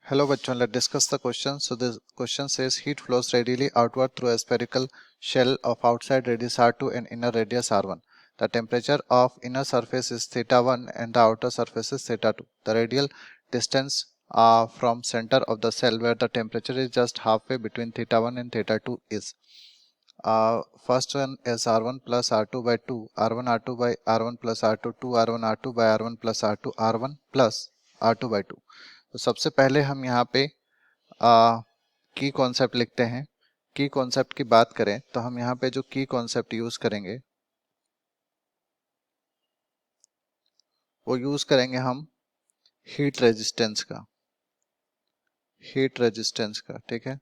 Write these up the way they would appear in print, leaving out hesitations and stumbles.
Hello bachon, let's discuss the question. So this question says heat flows radially outward through a spherical shell of outside radius R2 and inner radius R1. The temperature of inner surface is theta1 and the outer surface is theta2. The radial distance from center of the cell where the temperature is just halfway between theta1 and theta2 is. First one is R1 plus R2 by 2, R1 R2 by R1 plus R2, 2 R1 R2 by R1 plus R2, R1 plus R2 by 2. तो सबसे पहले हम यहाँ पे की concept लिखते हैं। की कॉन्सेप्ट की बात करें तो हम यहाँ पे जो की कॉन्सेप्ट यूज करेंगे वो यूज करेंगे हम हीट रेजिस्टेंस का, ठीक है।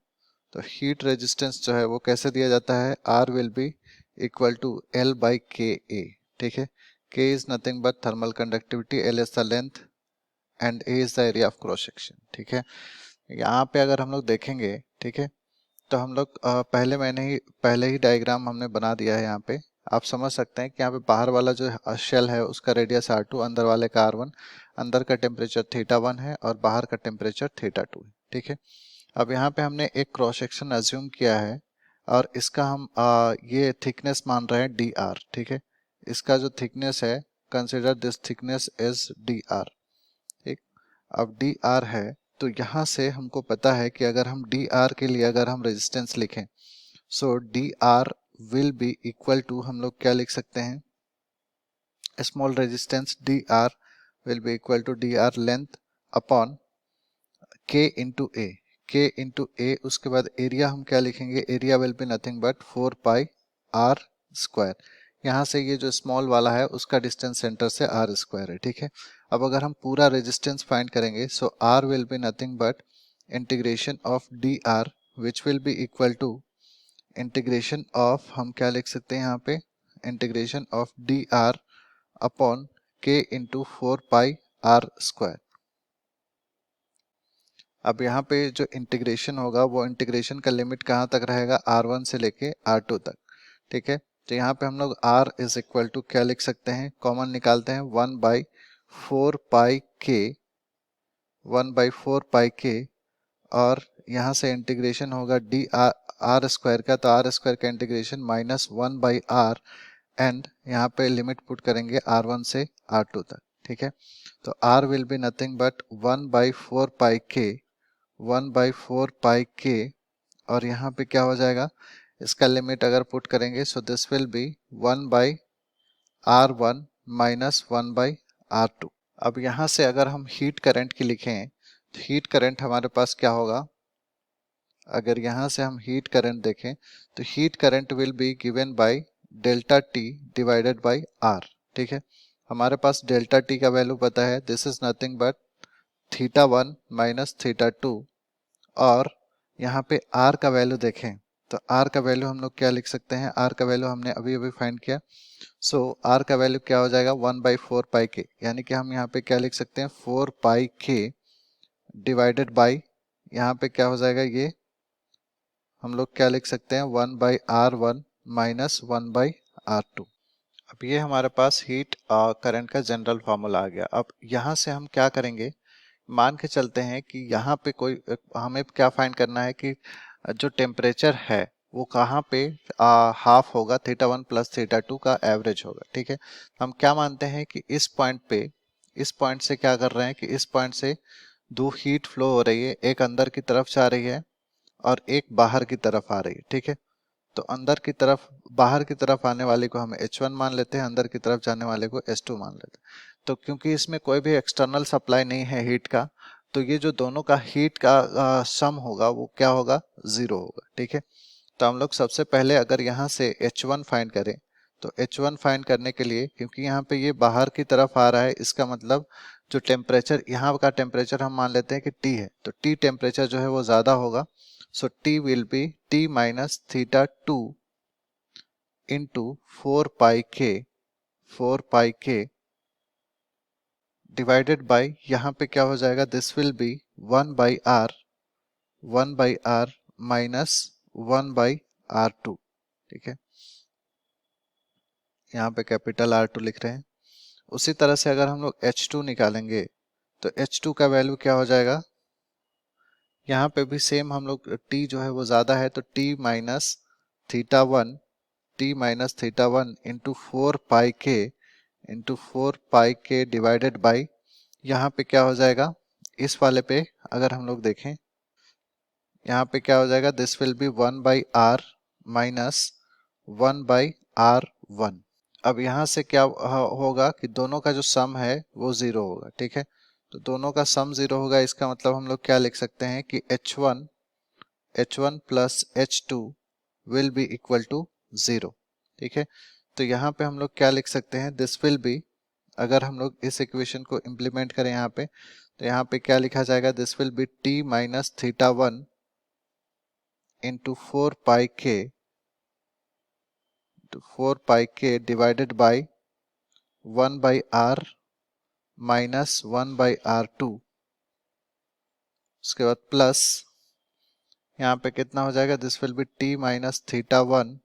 तो हीट रेजिस्टेंस जो है वो कैसे दिया जाता है, R will be equal to L by K A, ठीक है। K is nothing but thermal conductivity, L is the length and A is the area of cross section, ठीक है। यहाँ पे अगर हम लोग देखेंगे, ठीक है, तो हम लोग पहले ही डायग्राम हमने बना दिया है। यहाँ पे आप समझ सकते हैं कि यहाँ पे बाहर वाला जो शेल है उसका रेडियस R2, अंदर वाले का R1, अंदर का टेम्परेचर थीटा1 है और बाहर का टेम्परेचर थीटा2 है, ठीक है। अब यहाँ पे हमने एक क्रॉस सेक्शन अज्यूम किया है और इसका हम ये थिकनेस मान रहे हैं dr, ठीक है। इसका जो थिकनेस है, consider this thickness is dr, ठीक। अब dr है तो यहाँ से हमको पता है कि अगर हम dr के लिए अगर हम रेजिस्टेंस लिखें, so dr will be equal to, हम लोग क्या लिख सकते हैं, small resistance dr will be equal to dr length upon k into A, k into A. उसके बाद एरिया हम क्या लिखेंगे, area will be nothing but 4 pi r square. यहाँ से ये जो स्मॉल वाला है उसका डिस्टेंस सेंटर से r स्क्वायर है, ठीक है। अब अगर हम पूरा रेजिस्टेंस फाइंड करेंगे, so r will be nothing but integration of dr which will be equal to integration of, हम क्या लिख सकते हैं यहाँ पे, integration of dr upon k into 4 pi r square. अब यहाँ पे जो इंटीग्रेशन होगा वो इंटीग्रेशन का लिमिट कहाँ तक रहेगा, R1 से लेके R2 तक, ठीक है। तो यहाँ पे हम लोग R इज इक्वल टू क्या लिख सकते हैं, कॉमन निकालते हैं, 1 बाई 4 पाई के, 1 बाई 4 पाई के, और यहाँ से इंटीग्रेशन होगा डी आर स्क्वायर का, तो आर स्क्वायर का integration minus 1 by r, and यहाँ पे लिमिट पुट करेंगे R1 से R2 तक, ठीक है। तो R will be nothing but 1 by 4 pi के, 1 बाई 4 पाई के, और यहाँ पे क्या हो जाएगा, इसका लिमिट अगर पुट करेंगे, so this will B 1 by R1 minus 1 by R2। अब यहाँ से अगर हम हीट करंट की लिखें तो हीट करंट हमारे पास क्या होगा, अगर यहाँ से हम हीट करंट देखें तो heat current will be given by delta T divided by R, ठीक है। हमारे पास डेल्टा टी का वैल्यू पता है, दिस इज नथिंग बट थीटा1 माइनस थीटा2, और यहाँ पे R का वैल्यू देखें तो R का वैल्यू हम लोग क्या लिख सकते हैं, R का वैल्यू हमने अभी अभी फाइंड किया, सो R का वैल्यू क्या हो जाएगा, 1 बाई 4 पाई के, यानी कि हम यहाँ पे क्या लिख सकते हैं, 4 पाई के डिवाइडेड बाई, यहाँ पे क्या हो जाएगा, ये हम लोग क्या लिख सकते हैं, 1 by R1 minus 1 by R2। अब ये हमारे पास हीट करंट का जनरल फार्मूला आ गया। अब यहाँ से हम क्या करेंगे, मान के चलते हैं कि यहाँ पे कोई, हमें क्या फाइंड करना है कि जो टेम्परेचर है वो कहाँ पे हाफ होगा, थीटा1 प्लस थीटा2 का एवरेज होगा, ठीक है। हम क्या मानते हैं कि इस पॉइंट पे, इस पॉइंट से क्या कर रहे हैं कि इस पॉइंट से दो हीट फ्लो हो रही है, एक अंदर की तरफ जा रही है और एक बाहर की तरफ आ रही है, ठीक है। तो अंदर की तरफ, बाहर की तरफ आने वाले को हम H1 मान लेते हैं, अंदर की तरफ जाने वाले को H2 मान लेते हैं। तो क्योंकि इसमें कोई भी एक्सटर्नल सप्लाई नहीं है हीट का, तो ये जो दोनों का हीट का सम होगा वो क्या होगा, 0 होगा, ठीक है। तो हम लोग सबसे पहले अगर यहाँ से H1 फाइंड करें, तो H1 फाइंड करने के लिए, क्योंकि यहाँ पे ये बाहर की तरफ आ रहा है, इसका मतलब जो टेम्परेचर, यहाँ का टेम्परेचर हम मान लेते हैं कि T है, तो T टेम्परेचर जो है वो ज़्यादा होगा, so T will be T minus theta 2 into 4 pi k divided by, यहाँ पे क्या हो जाएगा, this will be 1 by r minus 1 by r2, ठीक है। यहाँ पे कैपिटल R2 लिख रहे हैं। उसी तरह से अगर हम लोग H2 निकालेंगे तो H2 का वैल्यू क्या हो जाएगा, यहाँ पे भी सेम हम लोग t जो है वो ज़्यादा है तो t minus theta one into 4 pi K divided by, यहाँ पे क्या हो जाएगा, इस वाले पे अगर हम लोग देखें यहाँ पे क्या हो जाएगा, this will B 1/r minus 1/r1। अब यहाँ से क्या होगा कि दोनों का जो सम है वो ज़ीरो होगा, ठीक है। तो दोनों का सम ज़ीरो होगा, इसका मतलब हम लोग क्या लिख सकते हैं कि h1 plus h2 will be equal to 0, ठीक है। तो यहाँ पे हम लोग क्या लिख सकते हैं, दिस विल बी, अगर हम लोग इस इक्वेशन को इम्प्लीमेंट करें यहाँ पे, तो यहाँ पे क्या लिखा जाएगा, this will be t minus theta one into 4 pi K divided by 1/r minus 1/r2। उसके बाद प्लस यहाँ पे कितना हो जाएगा, this will be t minus theta one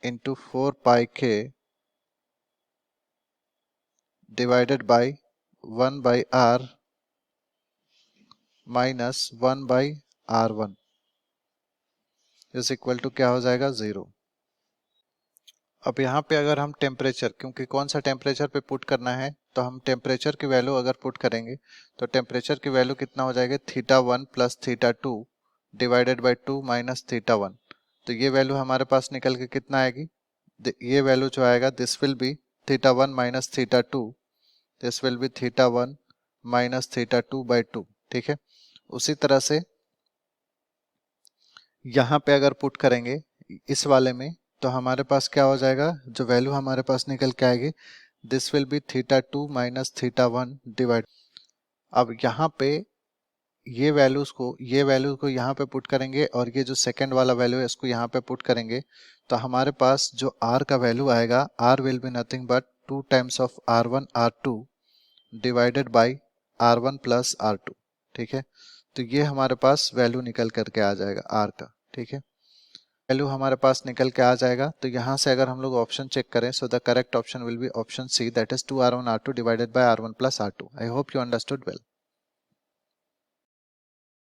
into 4 pi K divided by 1/r minus 1/r1 is equal to क्या हो जाएगा, 0। अब यहाँ पे अगर हम टेम्परेचर, क्योंकि कौन सा टेम्परेचर पे पुट करना है, तो हम टेम्परेचर की वैल्यू अगर पुट करेंगे तो टेम्परेचर की वैल्यू कितना हो जाएगा, theta one plus theta two divided by 2 minus theta one. तो ये वैल्यू हमारे पास निकल के कितना आएगी, ये वैल्यू जो आएगा, this will B theta one minus theta two, this will B theta one minus theta two by two, ठीक है। उसी तरह से यहाँ पे अगर पुट करेंगे इस वाले में, तो हमारे पास क्या हो जाएगा, जो वैल्यू हमारे पास निकल के आएगी, this will B theta two minus theta one divide. अब यहाँ पे ये वैल्यूज को यहाँ पे पुट करेंगे और ये जो सेकंड वाला वैल्यू है इसको यहाँ पे पुट करेंगे, तो हमारे पास जो r का वैल्यू आएगा, r will be nothing but 2 times of r1 r2 divided by r1 plus r2, ठीक है। तो ये हमारे पास वैल्यू निकल करके आ जाएगा r का, ठीक है। वैल्यू हमारे पास निकल के आ जाएगा, तो यहाँ से अगर हम लोग ऑप्शन चेक करें, so the correct option will be option C, that is 2r1 r2 divided by r1 plus r2। I hope you understood well.